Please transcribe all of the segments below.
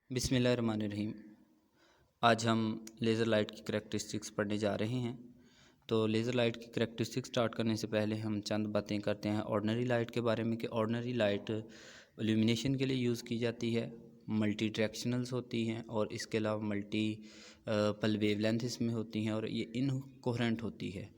बिस्मिल्लाहिर्रहमानिर्रहीम। आज हम लेज़र लाइट की करैक्टरिस्टिक्स पढ़ने जा रहे हैं। तो लेज़र लाइट की करैक्टरिस्टिक्स स्टार्ट करने से पहले हम चंद बातें करते हैं ऑर्डिनरी लाइट के बारे में कि ऑर्डिनरी लाइट इल्यूमिनेशन के लिए यूज़ की जाती है, मल्टी डायरेक्शनल्स होती हैं और इसके अलावा मल्टी पल वेवलेंथ इसमें होती हैं और ये इनकोहेरेंट होती है।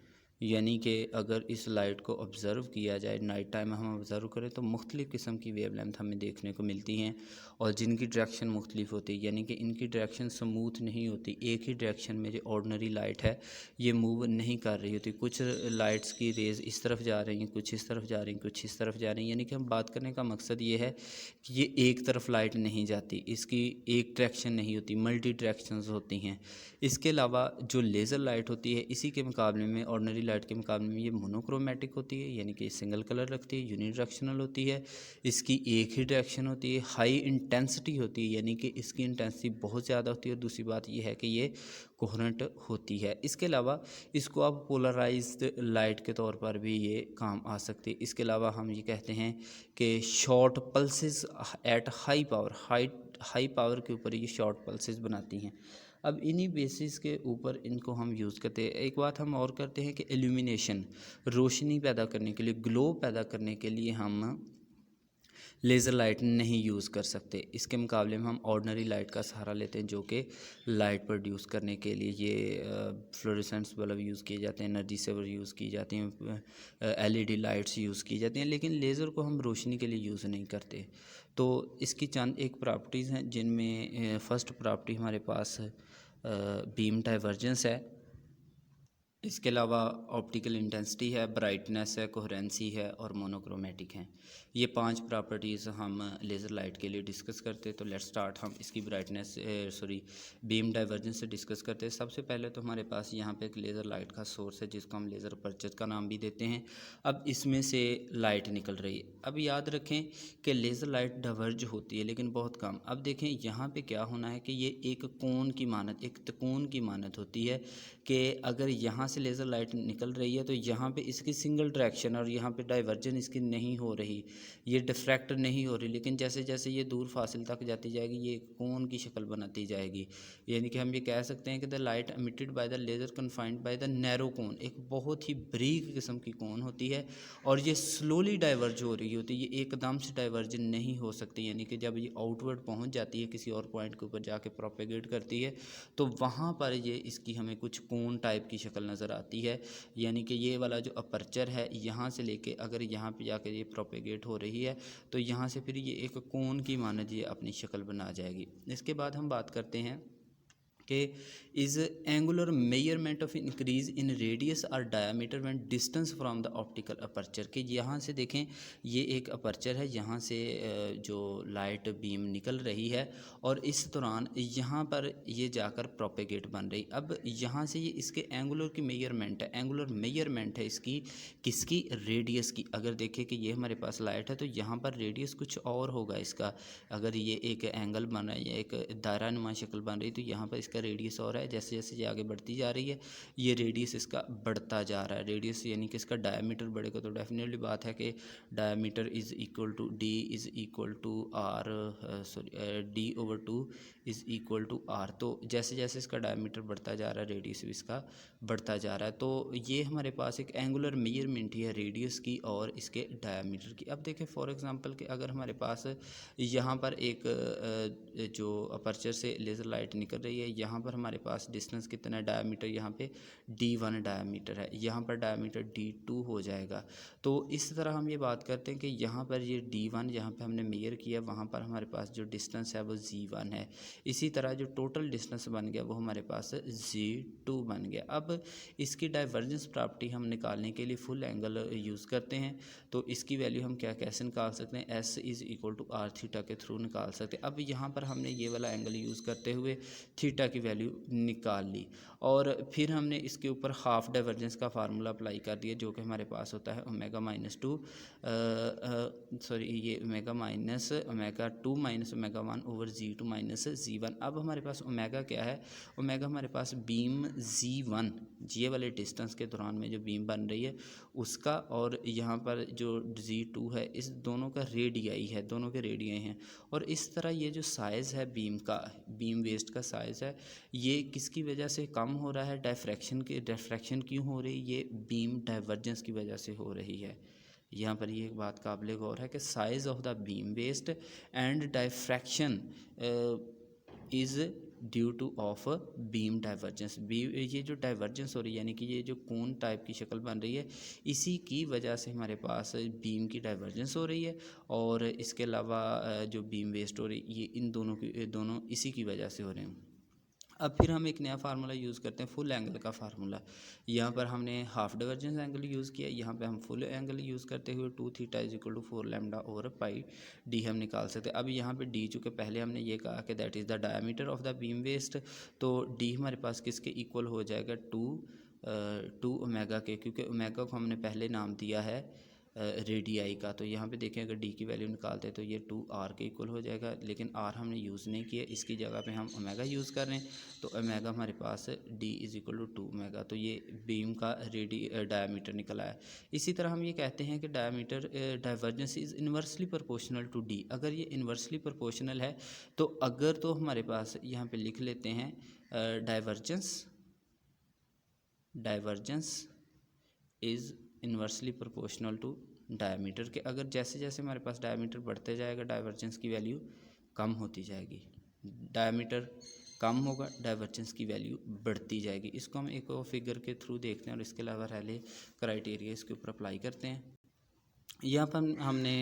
यानी कि अगर इस लाइट को ऑब्ज़र्व किया जाए, नाइट टाइम हम ऑब्ज़र्व करें तो मुख्तलिफ़ किस्म की वेवलेंथ हमें देखने को मिलती हैं और जिनकी डायरेक्शन मुख्तलिफ होती है, यानी कि इनकी डायरेक्शन स्मूथ नहीं होती। एक ही डायरेक्शन में जो ऑर्डिनरी लाइट है ये मूव नहीं कर रही होती। कुछ लाइट्स की रेज़ इस तरफ जा रही हैं, कुछ इस तरफ जा रही हैं, कुछ इस तरफ जा रही हैं। यानी कि हम बात करने का मकसद ये है कि ये एक तरफ लाइट नहीं जाती, इसकी एक डायरेक्शन नहीं होती, मल्टी डायरेक्शंस होती हैं। इसके अलावा जो लेज़र लाइट होती है इसी के मुकाबले में, ऑर्डिनरी लाइट के मुकाबले में, ये मोनोक्रोमेटिक होती है, यानी कि सिंगल कलर रखती है, यूनिडायरेक्शनल होती है, इसकी एक ही डायरेक्शन होती है, हाई इंटेंसिटी होती है, यानी कि इसकी इंटेंसिटी बहुत ज़्यादा होती है। और दूसरी बात यह है कि ये कोहेरेंट होती है। इसके अलावा इसको आप पोलराइज्ड लाइट के तौर पर भी ये काम आ सकती है। इसके अलावा हम ये कहते हैं कि short pulses at high power के ऊपर ये शॉर्ट पल्सेस बनाती हैं। अब इन्हीं बेसिस के ऊपर इनको हम यूज़ करते हैं। एक बात हम और करते हैं कि इल्यूमिनेशन, रोशनी पैदा करने के लिए, ग्लो पैदा करने के लिए हम लेज़र लाइट नहीं यूज़ कर सकते। इसके मुकाबले में हम ऑर्डिनरी लाइट का सहारा लेते हैं, जो कि लाइट प्रोड्यूस करने के लिए ये फ्लोरेसेंट्स बल्ब यूज़ किए जाते हैं, एनर्जी सेवर यूज़ की जाती हैं, एलईडी लाइट्स यूज़ की जाती हैं, लेकिन लेज़र को हम रोशनी के लिए यूज़ नहीं करते। तो इसकी चंद एक प्रॉपर्टीज़ हैं, जिनमें फ़र्स्ट प्रॉपर्टी हमारे पास बीम डाइवर्जेंस है। इसके अलावा ऑप्टिकल इंटेंसिटी है, ब्राइटनेस है, कोहेरेंसी है और मोनोक्रोमेटिक हैं। ये 5 प्रॉपर्टीज़ हम लेज़र लाइट के लिए डिस्कस करते हैं। तो लेट्स स्टार्ट। हम इसकी ब्राइटनेस बीम डाइवर्जेंस से डिस्कस करते हैं। सबसे पहले तो हमारे पास यहाँ पे एक लेज़र लाइट का सोर्स है, जिसको हम लेज़र अपर्चर का नाम भी देते हैं। अब इसमें से लाइट निकल रही है। अब याद रखें कि लेज़र लाइट डाइवर्ज होती है, लेकिन बहुत कम। अब देखें यहाँ पे क्या होना है कि ये एक कोन की मानत, एक त्रिकोण की मानत होती है कि अगर यहाँ से लेज़र लाइट निकल रही है तो यहाँ पे इसकी सिंगल डायरेक्शन और यहाँ पे डाइवर्जन इसकी नहीं हो रही, ये डिफ्रैक्ट नहीं हो रही। लेकिन जैसे जैसे ये दूर फासिल तक जाती जाएगी ये कोन की शक्ल बनाती जाएगी। यानी कि हम ये कह सकते हैं कि the light emitted by the laser confined by the narrow cone, एक बहुत ही बारीक किस्म की कोन होती है और ये स्लोली डाइवर्ज हो रही होती है, ये एकदम से डाइवर्जन नहीं हो सकती। यानी कि जब ये आउटवर्ड पहुँच जाती है, किसी और पॉइंट के ऊपर जाके प्रोपेगेट करती है, तो वहाँ पर ये इसकी हमें कुछ कोन टाइप की शक्ल नज़र आती है। यानी कि ये वाला जो अपर्चर है, यहाँ से लेके अगर यहाँ पे जाकर ये प्रोपेगेट हो रही है तो यहाँ से फिर ये एक कोन की मानद ये अपनी शक्ल बना जाएगी। इसके बाद हम बात करते हैं कि is angular measurement of increase in radius और diameter when distance from the optical aperture. कि यहाँ से देखें, ये एक अपर्चर है, यहाँ से जो लाइट बीम निकल रही है और इस दौरान यहाँ पर ये जाकर प्रोपेगेट बन रही। अब यहाँ से ये इसके एंगुलर की मेजरमेंट है, एंगुलर मेजरमेंट है इसकी, किसकी? रेडियस की। अगर देखें कि ये हमारे पास लाइट है तो यहाँ पर रेडियस कुछ और होगा इसका। अगर ये एक एंगल बन रहा है या एक दायरा नुमा शक्ल बन रही है तो यहाँ पर इसका रेडियस और है। जैसे जैसे ये आगे बढ़ती जा रही है ये रेडियस इसका बढ़ता जा रहा है। रेडियस यानी कि इसका डायमीटर बढ़ेगा तो डेफिनेटली बात है कि diameter is equal to D is equal to R, D over two is equal to R. तो जैसे जैसे इसका डायमीटर बढ़ता जा रहा है रेडियस भी इसका बढ़ता जा रहा है। तो ये हमारे पास एक एंगुलर मेजरमेंट ही है रेडियस की और इसके डायमीटर की। अब देखें फॉर एग्जांपल कि अगर हमारे पास यहाँ पर एक जो अपर्चर से लेज़र लाइट निकल रही है, यहाँ पर हमारे पास डिस्टेंस कितना है, डायमीटर यहाँ पे D1 डायमीटर है, यहाँ पर डायमीटर D2 हो जाएगा। तो इस तरह हम ये बात करते हैं कि यहाँ पर ये D1 यहाँ पे हमने मेजर किया, वहाँ पर हमारे पास जो डिस्टेंस है वो Z1 है। इसी तरह जो टोटल डिस्टेंस बन गया वो हमारे पास Z2 बन गया। अब इसकी डाइवर्जेंस प्रॉपर्टी हम निकालने के लिए फुल एंगल यूज़ करते हैं। तो इसकी वैल्यू हम कैसे निकाल सकते हैं? S is equal to R theta के थ्रू निकाल सकते हैं। अब यहाँ पर हमने ये वाला एंगल यूज़ करते हुए थीटा की वैल्यू निकाल ली और फिर हमने इसके ऊपर हाफ डाइवर्जेंस का फार्मूला अप्लाई कर दिया जो कि हमारे पास होता है ओमेगा माइनस टू ये omega minus omega two minus omega one over Z2 minus Z1। अब हमारे पास ओमेगा क्या है, ओमेगा हमारे पास बीम Z1 ये वाले डिस्टेंस के दौरान में जो बीम बन रही है उसका, और यहाँ पर जो Z2 है, इस दोनों का रेडियाई है, दोनों के रेडियाई हैं। और इस तरह ये जो साइज़ है बीम का, बीम वेस्ट का साइज़ है, ये किसकी वजह से कम हो रहा है, डिफ्रैक्शन क्यों हो रही है, ये बीम डाइवर्जेंस की वजह से हो रही है। यहाँ पर ये एक बात काबिल गौर है कि size of the beam waist and diffraction is due to of beam divergence. ये जो डाइवर्जेंस हो रही है, यानी कि ये जो कोन टाइप की शक्ल बन रही है, इसी की वजह से हमारे पास बीम की डाइवर्जेंस हो रही है। और इसके अलावा जो बीम वेस्ट हो रही है, ये इन दोनों इसी की वजह से हो रहे हैं। अब फिर हम एक नया फार्मूला यूज़ करते हैं, फुल एंगल का फार्मूला। यहाँ पर हमने हाफ डाइवर्जेंस एंगल यूज़ किया, यहाँ पे हम फुल एंगल यूज़ करते हुए 2 theta is equal to 4 lambda over pi D हम निकाल सकते हैं। अब यहाँ पे डी, चूँकि पहले हमने ये कहा कि that is the diameter of the beam waist, तो डी हमारे पास किसके इक्वल हो जाएगा, टू ओमेगा के, क्योंकि ओमेगा को हमने पहले नाम दिया है रेडियाई का। तो यहाँ पे देखें अगर डी की वैल्यू निकालते हैं तो ये 2r के इक्वल हो जाएगा, लेकिन r हमने यूज़ नहीं किया, इसकी जगह पे हम ओमेगा यूज़ कर रहे हैं। तो ओमेगा हमारे पास d is equal to 2 omega, तो ये बीम का डायमीटर निकला है। इसी तरह हम ये कहते हैं कि diameter divergence is inversely proportional to d। अगर ये इन्वर्सली प्रोपोर्शनल है तो अगर तो हमारे पास यहाँ पर लिख लेते हैं divergence is inversely proportional to diameter के। अगर जैसे जैसे हमारे पास डायमीटर बढ़ते जाएगा डाइवर्जेंस की वैल्यू कम होती जाएगी, डायमीटर कम होगा डाइवर्जेंस की वैल्यू बढ़ती जाएगी। इसको हम एक और फिगर के थ्रू देखते हैं और इसके अलावा रैले क्राइटेरिया इसके ऊपर अप्लाई करते हैं। यहाँ पर हमने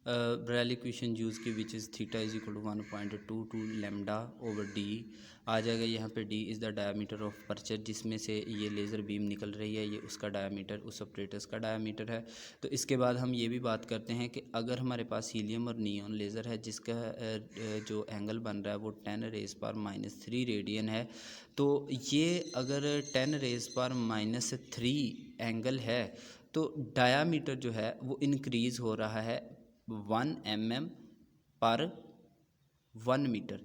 रैले इक्वेशन यूज़ की which is theta is equal to 1.22 lambda over D आ जाएगा। यहाँ पे D is the diameter of aperture, जिसमें से ये लेज़र बीम निकल रही है, ये उसका डायमीटर, उस ऑपरेटर्स का डायमीटर है। तो इसके बाद हम ये भी बात करते हैं कि अगर हमारे पास हीलियम और नियॉन लेज़र है जिसका जो एंगल बन रहा है वो 10⁻³ रेडियन है, तो ये अगर 10⁻³ एंगल है तो डायामीटर जो है वो इंक्रीज़ हो रहा है 1 mm पर 1 मीटर।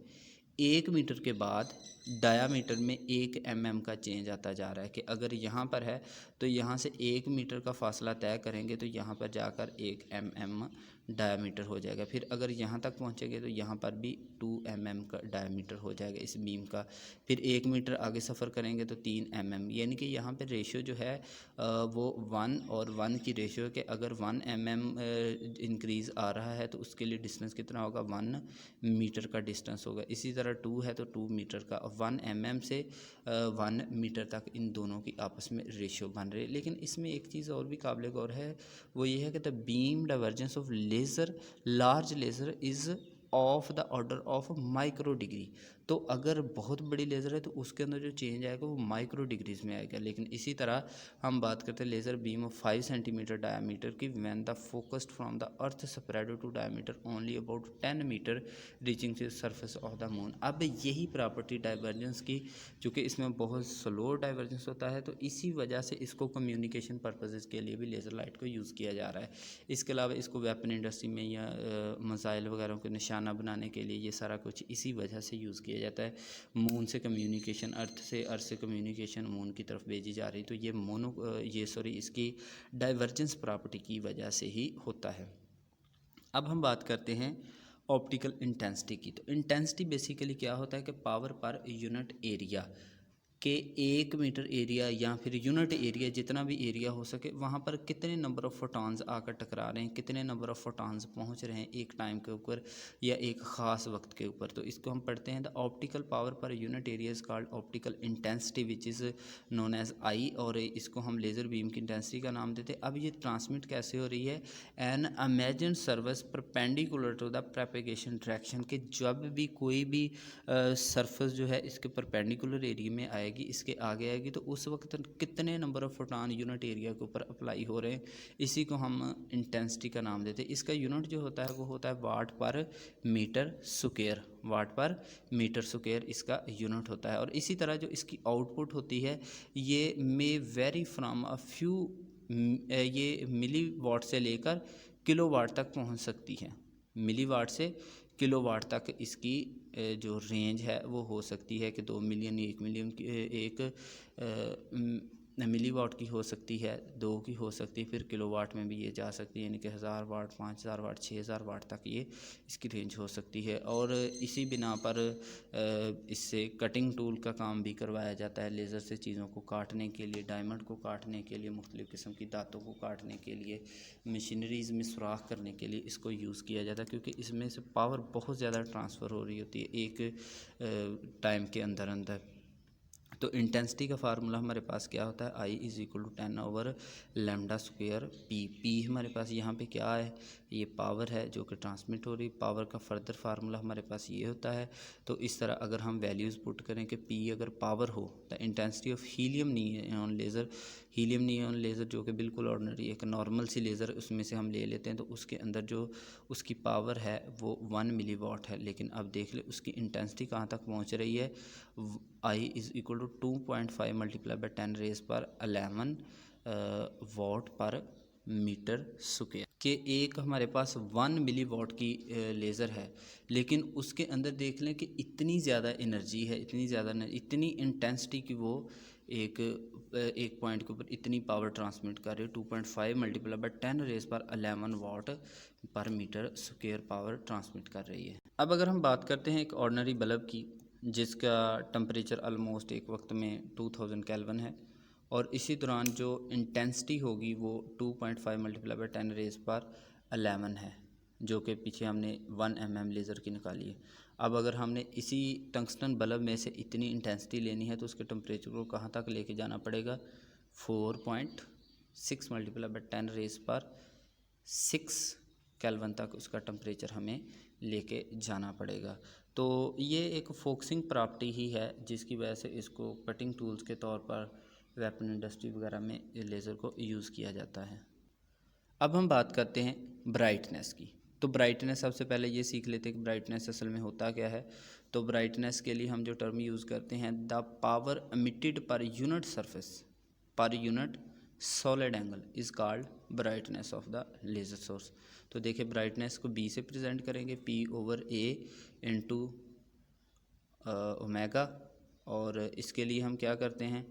1 मीटर के बाद डायामीटर में 1 mm का चेंज आता जा रहा है कि अगर यहाँ पर है तो यहाँ से 1 मीटर का फासला तय करेंगे तो यहाँ पर जाकर 1 mm डायामीटर हो जाएगा। फिर अगर यहाँ तक पहुँचेंगे तो यहाँ पर भी 2 mm का डायामीटर हो जाएगा इस बीम का। फिर 1 मीटर आगे सफ़र करेंगे तो 3 mm, यानी कि यहाँ पर रेशियो जो है वो 1 और 1 की रेशियो के अगर 1 mm इंक्रीज़ आ रहा है तो उसके लिए डिस्टेंस कितना होगा, 1 मीटर का डिस्टेंस होगा। इसी तरह 2 है तो 2 मीटर का, 1 mm से 1 मीटर तक इन दोनों की आपस में रेशियो बन रही है। लेकिन इसमें एक चीज़ और भी काबिल गौर है, वो ये है कि the beam divergence of laser large laser is of the order of micro degree. तो अगर बहुत बड़ी लेज़र है तो उसके अंदर जो चेंज आएगा वो माइक्रो डिग्रीज़ में आएगा। लेकिन इसी तरह हम बात करते हैं laser beam of 5 centimetre diameter की, when the focused from the earth spread to diameter only about 10 metre reaching to surface of the moon. अब यही प्रॉपर्टी डाइवर्जेंस की, चूँकि इसमें बहुत स्लो डाइवर्जेंस होता है तो इसी वजह से इसको कम्युनिकेशन पर्पसेस के लिए भी लेज़र लाइट को यूज़ किया जा रहा है। इसके अलावा इसको वेपन इंडस्ट्री में या मिसाइल वगैरह को निशाना बनाने के लिए ये सारा कुछ इसी वजह से यूज़ किया जाता है। मून से कम्युनिकेशन, अर्थ से कम्युनिकेशन मून की तरफ भेजी जा रही, तो ये इसकी डाइवर्जेंस प्रॉपर्टी की वजह से ही होता है। अब हम बात करते हैं ऑप्टिकल इंटेंसिटी की। तो इंटेंसिटी बेसिकली क्या होता है कि पावर पर यूनिट एरिया के 1 मीटर एरिया या फिर यूनिट एरिया, जितना भी एरिया हो सके वहाँ पर कितने नंबर ऑफ़ फोटॉन्स आकर टकरा रहे हैं, कितने नंबर ऑफ़ फोटॉन्स पहुँच रहे हैं एक टाइम के ऊपर या एक ख़ास वक्त के ऊपर। तो इसको हम पढ़ते हैं the optical power per unit area is called optical intensity which is known as I, और इसको हम लेज़र बीम की इंटेंसिटी का नाम देते हैं। अब ये ट्रांसमिट कैसे हो रही है, an imagine surface perpendicular to the propagation direction, के जब भी कोई भी सरफेस जो है इसके परपेंडिकुलर एरिया में आएगी आएगी, इसके आगे आएगी, तो उस वक्त कितने number of photon unit area के ऊपर अप्लाई हो रहे हैं, इसी को हम इंटेंसिटी का नाम देते हैं। इसका यूनिट जो होता है वो होता है वाट पर मीटर स्क्वायर, वाट पर मीटर स्क्वायर इसका यूनिट होता है। और इसी तरह जो इसकी आउटपुट होती है ये मे वेरी फ्रॉम अ फ्यू, ये मिली वाट से लेकर किलो वाट तक पहुंच सकती है। मिली वाट से किलो वाट तक इसकी जो रेंज है वो हो सकती है कि 2 मिलियन, 1 मिलियन की, एक मिली वाट की हो सकती है, 2 की हो सकती है, फिर किलो वाट में भी ये जा सकती है, यानी कि 1000 वाट, 5000 वाट, 6000 वाट तक ये इसकी रेंज हो सकती है। और इसी बिना पर इससे कटिंग टूल का काम भी करवाया जाता है, लेज़र से चीज़ों को काटने के लिए, डायमंड को काटने के लिए, मुख्तलिफ़ किस्म की दांतों को काटने के लिए, मशीनरीज़ में सुराख करने के लिए इसको यूज़ किया जाता है, क्योंकि इसमें से पावर बहुत ज़्यादा ट्रांसफ़र हो रही होती है एक टाइम के अंदर अंदर। तो इंटेंसिटी का फार्मूला हमारे पास क्या होता है, I is equal to 10 lambda square P हमारे पास यहाँ पे क्या है, ये पावर है जो कि ट्रांसमिट हो रही। पावर का फर्दर फार्मूला हमारे पास ये होता है। तो इस तरह अगर हम वैल्यूज़ पुट करें कि P अगर पावर हो, the intensity of helium neon laser, helium neon laser जो कि बिल्कुल ऑर्डिनरी एक नॉर्मल सी लेज़र उसमें से हम ले लेते हैं, तो उसके अंदर जो उसकी पावर है वो 1 मिली वाट है। लेकिन अब देख ले उसकी इंटेंसिटी कहाँ तक पहुँच रही है, I is equal to 2.5 multiply by 10 raise पर 11 वाट पर मीटर स्क्वायर के एक हमारे पास 1 मिली वाट की लेज़र है। लेकिन उसके अंदर देख लें कि इतनी ज़्यादा एनर्जी है, इतनी ज़्यादा इतनी इंटेंसिटी की वो एक पॉइंट के ऊपर इतनी पावर ट्रांसमिट कर रही है। 2.5 मल्टीप्लाई बाई 10 रेज़ पर 11 वाट पर मीटर स्क्वायर पावर ट्रांसमिट कर रही है। अब अगर हम बात करते हैं एक ऑर्डिनरी बल्ब की जिसका टेम्परेचर ऑलमोस्ट एक वक्त में 2000 केल्विन है, और इसी दौरान जो इंटेंसिटी होगी वो 2.5 मल्टीप्लाई बाई 10 रेज़ पर 11 है, जो कि पीछे हमने 1 mm लेज़र की निकाली है। अब अगर हमने इसी टंगस्टन बल्ब में से इतनी इंटेंसिटी लेनी है तो उसके टेम्परेचर को कहाँ तक लेके जाना पड़ेगा, 4.6 मल्टीप्लाई बाई 10 रेज़ पर 6 केल्विन तक उसका टेम्परेचर हमें लेके जाना पड़ेगा। तो ये एक फोकसिंग प्रॉपर्टी ही है जिसकी वजह से इसको कटिंग टूल्स के तौर पर वेपन इंडस्ट्री वगैरह में लेज़र को यूज़ किया जाता है। अब हम बात करते हैं ब्राइटनेस की। तो ब्राइटनेस सबसे पहले ये सीख लेते हैं कि ब्राइटनेस असल में होता क्या है। तो ब्राइटनेस के लिए हम जो टर्म यूज़ करते हैं, the power emitted per unit surface per unit solid angle is called brightness of the laser source. तो देखिए ब्राइटनेस को B से प्रेजेंट करेंगे, P/A इंटू ओमेगा। और इसके लिए हम क्या करते हैं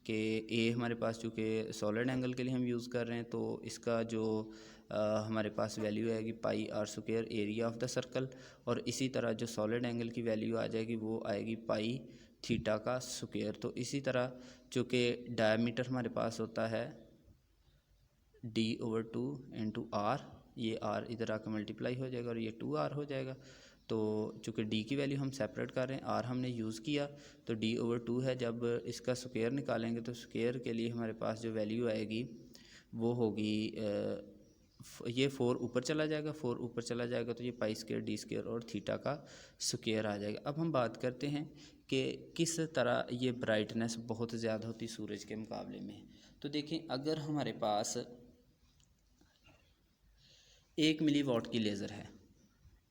कि A हमारे पास चूँकि सॉलिड एंगल के लिए हम यूज़ कर रहे हैं, तो इसका जो हमारे पास वैल्यू आएगी πr² area of the circle. और इसी तरह जो सॉलिड एंगल की वैल्यू आ जाएगी वो आएगी π का स्क्वायर। तो इसी तरह चूँकि डायमीटर हमारे पास होता है D/2 इंटू R, ये R इधर आकर मल्टीप्लाई हो जाएगा और ये 2R हो जाएगा। तो चूँकि D की वैल्यू हम सेपरेट कर रहे हैं, R हमने यूज़ किया, तो D/2 है। जब इसका स्क्वायर निकालेंगे तो स्क्वायर के लिए हमारे पास जो वैल्यू आएगी वो होगी, ये 4 ऊपर चला जाएगा, 4 ऊपर चला जाएगा तो ये π² D² और थीटा का स्क्वायर आ जाएगा। अब हम बात करते हैं कि किस तरह ये ब्राइटनेस बहुत ज़्यादा होती सूरज के मुकाबले में। तो देखें अगर हमारे पास 1 मिली वाट की लेज़र है,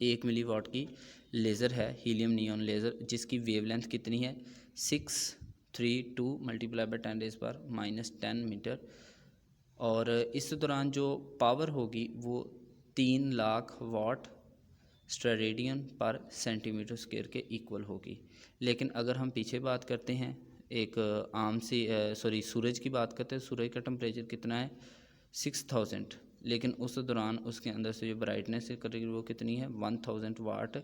1 मिली वाट की लेज़र है हीलियम नियॉन लेज़र, जिसकी वेवलेंथ कितनी है 632 मल्टीप्लाई बाई 10 रेज़ पर -10 मीटर। और इस दौरान जो पावर होगी वो 3 लाख वाट स्टेरेडियन पर सेंटीमीटर स्क्वायर के इक्वल होगी। लेकिन अगर हम पीछे बात करते हैं एक आम सी सूरज की बात करते हैं, सूरज का टेम्परेचर कितना है 6000, लेकिन उस दौरान उसके अंदर से जो ब्राइटनेस करेगी वो कितनी है 1000 वाट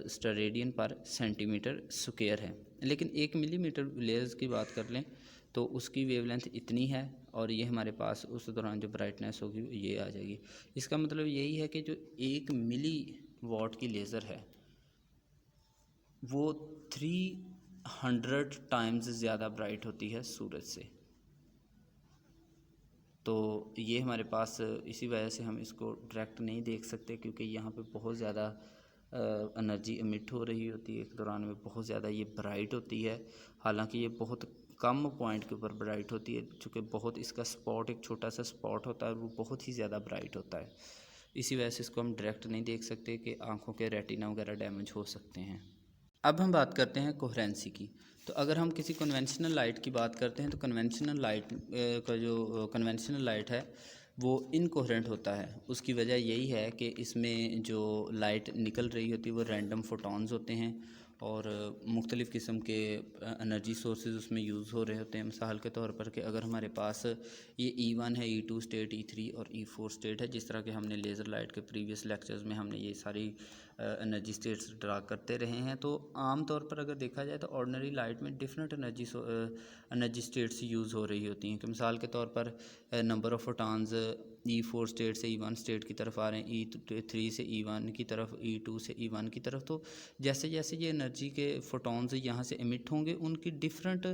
स्टेरेडियन पर सेंटीमीटर स्क्वायर है। लेकिन 1 मिलीमीटर लेज़र की बात कर लें तो उसकी वेवलेंथ इतनी है और ये हमारे पास उस दौरान जो ब्राइटनेस होगी ये आ जाएगी। इसका मतलब यही है कि जो 1 मिली वाट की लेज़र है वो 300 टाइम्स ज़्यादा ब्राइट होती है सूरज से। तो ये हमारे पास इसी वजह से हम इसको डायरेक्ट नहीं देख सकते, क्योंकि यहाँ पे बहुत ज़्यादा एनर्जी एमिट हो रही होती है, एक दौरान में बहुत ज़्यादा ये ब्राइट होती है। हालांकि ये बहुत कम पॉइंट के ऊपर ब्राइट होती है, चूँकि बहुत इसका स्पॉट एक छोटा सा स्पॉट होता है और वो बहुत ही ज़्यादा ब्राइट होता है। इसी वजह से इसको हम डायरेक्ट नहीं देख सकते कि आँखों के रेटिना वगैरह डैमेज हो सकते हैं। अब हम बात करते हैं कोहेरेंसी की। तो अगर हम किसी कन्वेंशनल लाइट की बात करते हैं तो कन्वेंशनल लाइट का जो कन्वेंशनल लाइट है वो इनकोहेरेंट होता है। उसकी वजह यही है कि इसमें जो लाइट निकल रही होती है वो रैंडम फोटॉन्स होते हैं और मुख्तलिफ़ किस्म के एनर्जी सोर्सेज उसमें यूज़ हो रहे होते हैं। मिसाल के तौर पर कि अगर हमारे पास ये E1 है, E2 स्टेट, E3 और E4 स्टेट है, जिस तरह के हमने लेज़र लाइट के प्रीवियस लेक्चर्स में हमने ये सारी एनर्जी स्टेट्स ड्रा करते रहे हैं। तो आम तौर पर अगर देखा जाए तो ऑर्डिनरी लाइट में डिफरेंट एनर्जी स्टेट्स यूज़ हो रही होती हैं। कि मिसाल के तौर पर number of photons E4 state से E1 स्टेट की तरफ आ रहे हैं, E3 से E1 की तरफ, E2 से E1 की तरफ। तो जैसे जैसे ये एनर्जी के फोटॉन्स यहाँ से एमिट होंगे उनकी डिफरेंट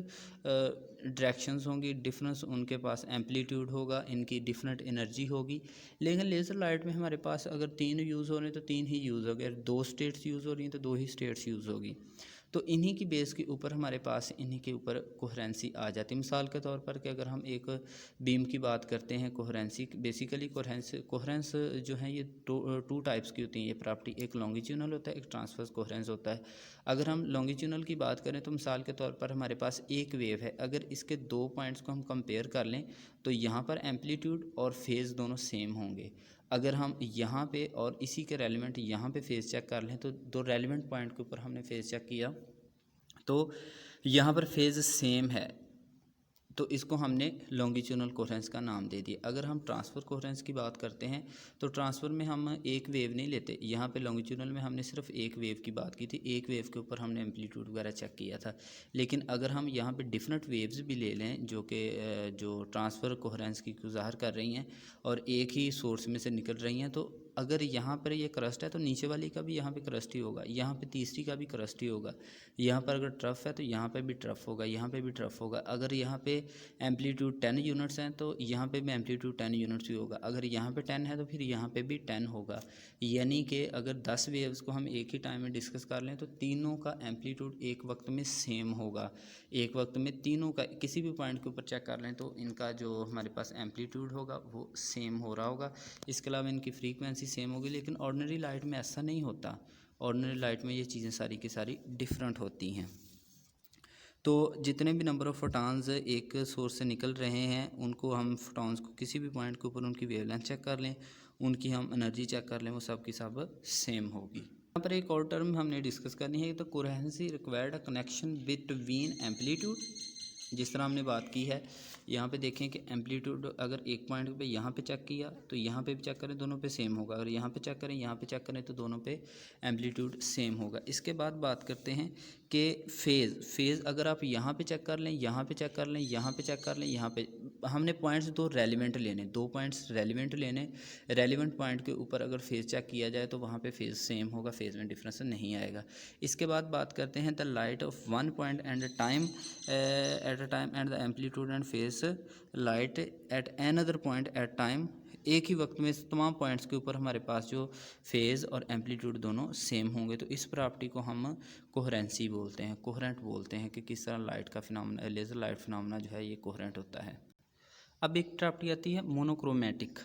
डायरेक्शंस होंगी, डिफरेंस उनके पास एम्पलीट्यूड होगा, इनकी डिफरेंट एनर्जी होगी। लेकिन लेज़र लाइट में हमारे पास अगर 3 यूज़ हो रहे हैं तो 3 ही यूज़ होंगे, अगर 2 स्टेट्स यूज़ हो रही हैं तो 2 ही स्टेट्स यूज़ होगी। तो इन्हीं की बेस के ऊपर हमारे पास इन्हीं के ऊपर कोहेरेंसी आ जाती है। मिसाल के तौर पर कि अगर हम एक बीम की बात करते हैं, कोहेरेंसी बेसिकली कोहेरेंस जो है ये टू टाइप्स की होती हैं ये प्रॉपर्टी। एक लॉन्गिट्यूडनल होता है, एक ट्रांसवर्स कोहेरेंस होता है। अगर हम लॉन्गिट्यूडनल की बात करें तो मिसाल के तौर पर हमारे पास एक वेव है, अगर इसके 2 पॉइंट्स को हम कंपेयर कर लें तो यहाँ पर एम्पलीट्यूड और फेज़ दोनों सेम होंगे। अगर हम यहाँ पे और इसी के रेलिवेंट यहाँ पे फेज़ चेक कर लें तो 2 रेलिवेंट पॉइंट के ऊपर हमने फेज़ चेक किया तो यहाँ पर फेज़ सेम है, तो इसको हमने लॉन्गिट्यूडनल कोहेरेंस का नाम दे दिया। अगर हम ट्रांसफ़र कोहेरेंस की बात करते हैं तो ट्रांसफ़र में हम एक वेव नहीं लेते। यहाँ पे लॉन्गिट्यूडनल में हमने सिर्फ एक वेव की बात की थी, एक वेव के ऊपर हमने एम्पलीट्यूड वगैरह चेक किया था। लेकिन अगर हम यहाँ पे डिफरेंट वेव्स भी ले लें जो कि जो ट्रांसफ़र कोहेरेंस की ज़ाहिर कर रही हैं और एक ही सोर्स में से निकल रही हैं, तो अगर यहाँ पर ये क्रस्ट है तो नीचे वाली का भी यहाँ पे क्रस्ट ही होगा, यहाँ पे तीसरी का भी क्रस्ट ही होगा। यहाँ पर अगर ट्रफ है तो यहाँ पे भी ट्रफ होगा, यहाँ पे भी ट्रफ होगा। अगर यहाँ पे एम्पलीट्यूड 10 यूनिट्स हैं तो यहाँ पे भी एम्पलीट्यूड 10 यूनिट्स ही होगा। अगर यहाँ पे 10 है तो फिर यहाँ पे भी 10 होगा। यानी कि अगर 10 वेव्स को हम एक ही टाइम में डिस्कस कर लें तो तीनों का एम्पलीट्यूड एक वक्त में सेम होगा। एक वक्त में तीनों का किसी भी पॉइंट के ऊपर चेक कर लें तो इनका जो हमारे पास एम्पलीट्यूड होगा वो सेम हो रहा होगा। इसके अलावा इनकी फ्रीक्वेंसी सेम होगी। लेकिन ऑर्डिनरी लाइट में ऐसा नहीं होता, ऑर्डिनरी लाइट में ये चीज़ें सारी की सारी डिफरेंट होती हैं। तो जितने भी नंबर ऑफ़ फोटॉन्स एक सोर्स से निकल रहे हैं उनको हम फोटॉन्स को किसी भी पॉइंट के ऊपर उनकी वेवलेंथ चेक कर लें, उनकी हम एनर्जी चेक कर लें, वो सब की सब सेम होगी। यहाँ पर एक और टर्म हमने डिस्कस करनी है, तो coherency required a connection between amplitude. जिस तरह हमने बात की है यहाँ पे देखें कि एम्पलीट्यूड अगर एक पॉइंट पे यहाँ पे चेक किया तो यहाँ पे भी चेक करें, दोनों पे सेम होगा। अगर यहाँ पे चेक करें, यहाँ पे चेक करें तो दोनों पे एम्पलीट्यूड सेम होगा। इसके बाद बात करते हैं कि फ़ेज़ अगर आप यहाँ पे चेक कर लें, यहाँ पे चेक कर लें, यहाँ पे चेक कर लें, यहाँ पे हमने पॉइंट्स दो रेलिवेंट लेने, 2 पॉइंट्स रेलिवेंट लेने। रेलिवेंट पॉइंट के ऊपर अगर फेज़ चेक किया जाए तो वहाँ पे फेज़ सेम होगा, फेज़ में डिफरेंस नहीं आएगा। इसके बाद बात करते हैं the light of one point and time at a time and the amplitude and phase light at another point at time. एक ही वक्त में तमाम पॉइंट्स के ऊपर हमारे पास जो फेज़ और एम्पलीट्यूड दोनों सेम होंगे, तो इस प्रॉपर्टी को हम कोहेरेंसी बोलते हैं, कोहेरेंट बोलते हैं कि किस तरह लाइट का फिनोमेना, लेज़र लाइट फिनोमेना जो है ये कोहेरेंट होता है। अब एक प्रॉपर्टी आती है मोनोक्रोमेटिक।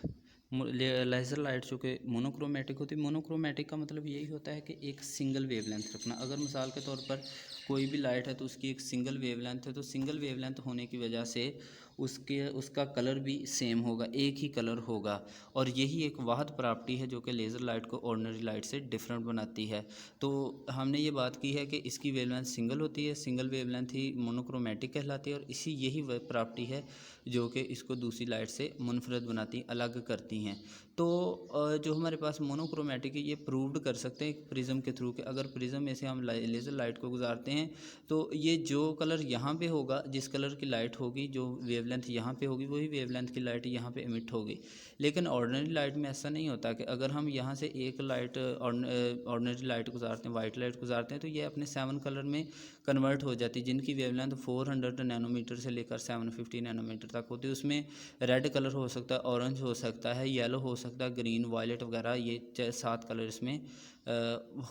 लेज़र लाइट जो कि मोनोक्रोमेटिक होती है। मोनोक्रोमेटिक का मतलब यही होता है कि एक सिंगल वेवलेंथ रखना। अगर मिसाल के तौर पर कोई भी लाइट है तो उसकी एक सिंगल वेवलेंथ है, तो सिंगल वेवलेंथ होने की वजह से उसका कलर भी सेम होगा, एक ही कलर होगा। और यही एक वाहद प्रॉपर्टी है जो कि लेज़र लाइट को ऑर्डिनरी लाइट से डिफरेंट बनाती है। तो हमने ये बात की है कि इसकी वेवलेंथ सिंगल होती है, सिंगल वेवलेंथ ही मोनोक्रोमेटिक कहलाती है, और इसी यही वह प्रॉपर्टी है जो कि इसको दूसरी लाइट से मुनफरद बनाती, अलग करती हैं। तो जो हमारे पास मोनोक्रोमेटिक है ये प्रूव्ड कर सकते हैं एक प्रिज्म के थ्रू, कि अगर प्रिज्म में से हम लेज़र लाइट को गुजारते हैं तो ये जो कलर यहाँ पे होगा, जिस कलर की लाइट होगी, जो वेवलेंथ यहाँ पे होगी, वही वेवलेंथ की लाइट यहाँ पे एमिट होगी। लेकिन ऑर्डिनरी लाइट में ऐसा नहीं होता कि अगर हम यहाँ से एक लाइट ऑर्डिनरी लाइट गुजारते हैं, वाइट लाइट गुजारते हैं, तो ये अपने 7 कलर में कन्वर्ट हो जाती है, जिनकी वेवलेंथ 400 नैनोमीटर से लेकर 750 नैनोमीटर तक होती है। उसमें रेड कलर हो सकता है, ऑरेंज हो सकता है, येलो हो सकता है, ग्रीन, वायलेट वगैरह, ये 7 कलर इसमें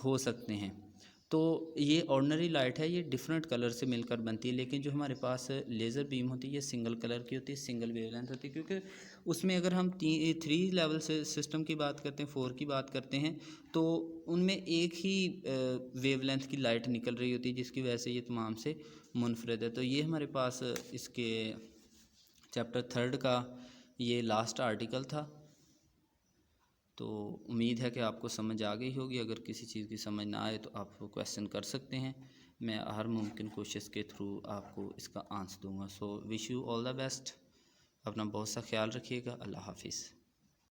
हो सकते हैं। तो ये ऑर्डिनरी लाइट है, ये डिफरेंट कलर से मिलकर बनती है। लेकिन जो हमारे पास लेज़र बीम होती है ये सिंगल कलर की होती है, सिंगल वेवलेंथ होती है, क्योंकि उसमें अगर हम 3 लेवल से सिस्टम की बात करते हैं, 4 की बात करते हैं, तो उनमें एक ही वेवलेंथ की लाइट निकल रही होती है, जिसकी वजह से ये तमाम से मुनफरद है। तो ये हमारे पास इसके चैप्टर 3 का ये लास्ट आर्टिकल था। तो उम्मीद है कि आपको समझ आ गई होगी। अगर किसी चीज़ की समझ ना आए तो आप क्वेश्चन कर सकते हैं, मैं हर मुमकिन कोशिश के थ्रू आपको इसका आंसर दूंगा। So wish you all the best, अपना बहुत सा ख्याल रखिएगा। अल्लाह हाफिज़।